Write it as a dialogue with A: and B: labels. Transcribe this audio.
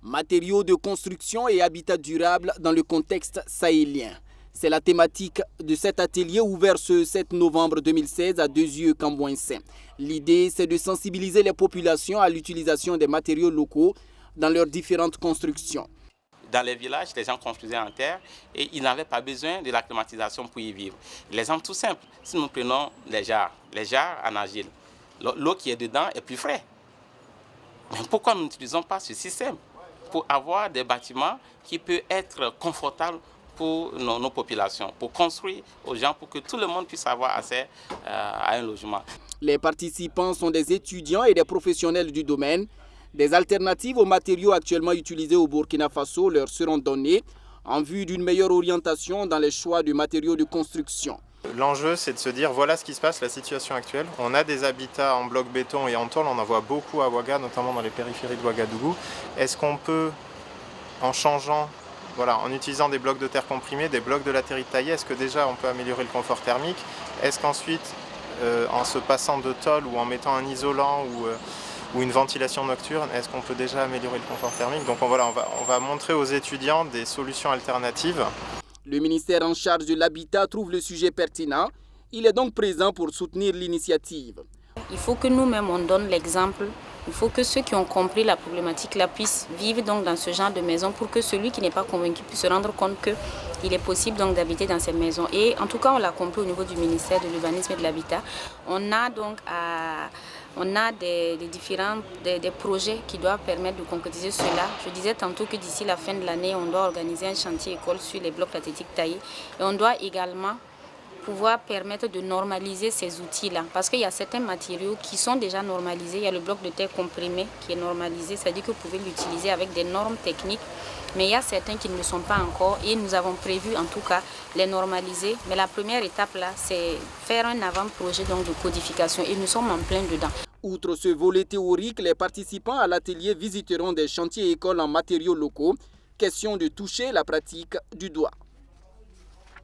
A: matériaux de construction et habitat durable dans le contexte sahélien. C'est la thématique de cet atelier ouvert ce 7 novembre 2016 à Deuzieu-Cambouensin. L'idée, c'est de sensibiliser les populations à l'utilisation des matériaux locaux dans leurs différentes constructions.
B: Dans les villages, les gens construisaient en terre et ils n'avaient pas besoin de la climatisation pour y vivre. L'exemple tout simple, si nous prenons les jarres en argile, l'eau qui est dedans est plus fraîche. Mais pourquoi nous n'utilisons pas ce système pour avoir des bâtiments qui peuvent être confortables pour nos populations, pour construire aux gens, pour que tout le monde puisse avoir accès à un logement.
A: Les participants sont des étudiants et des professionnels du domaine. Des alternatives aux matériaux actuellement utilisés au Burkina Faso leur seront données en vue d'une meilleure orientation dans les choix de matériaux de construction.
C: L'enjeu, c'est de se dire, voilà ce qui se passe, la situation actuelle. On a des habitats en bloc béton et en tôle, on en voit beaucoup à Ouaga, notamment dans les périphéries de Ouagadougou. Est-ce qu'on peut, en changeant, en utilisant des blocs de terre comprimés, des blocs de latérite taillée, est-ce que déjà on peut améliorer le confort thermique? Est-ce qu'ensuite, en se passant de tôle ou en mettant un isolant ou une ventilation nocturne, est-ce qu'on peut déjà améliorer le confort thermique? Donc on va montrer aux étudiants des solutions alternatives.
A: Le ministère en charge de l'habitat trouve le sujet pertinent. Il est donc présent pour soutenir l'initiative.
D: Il faut que nous-mêmes on donne l'exemple. Il faut que ceux qui ont compris la problématique là puissent vivre donc dans ce genre de maison pour que celui qui n'est pas convaincu puisse se rendre compte qu'il est possible donc d'habiter dans ces maisons. Et en tout cas, on l'a compris au niveau du ministère de l'Urbanisme et de l'Habitat. On a donc des projets qui doivent permettre de concrétiser cela. Je disais tantôt que d'ici la fin de l'année, on doit organiser un chantier école sur les blocs latériques taillés. Et on doit également pouvoir permettre de normaliser ces outils-là. Parce qu'il y a certains matériaux qui sont déjà normalisés. Il y a le bloc de terre comprimé qui est normalisé, c'est-à-dire que vous pouvez l'utiliser avec des normes techniques. Mais il y a certains qui ne le sont pas encore et nous avons prévu en tout cas les normaliser. Mais la première étape là, c'est faire un avant-projet donc de codification et nous sommes en plein dedans.
A: Outre ce volet théorique, les participants à l'atelier visiteront des chantiers écoles en matériaux locaux. Question de toucher la pratique du doigt.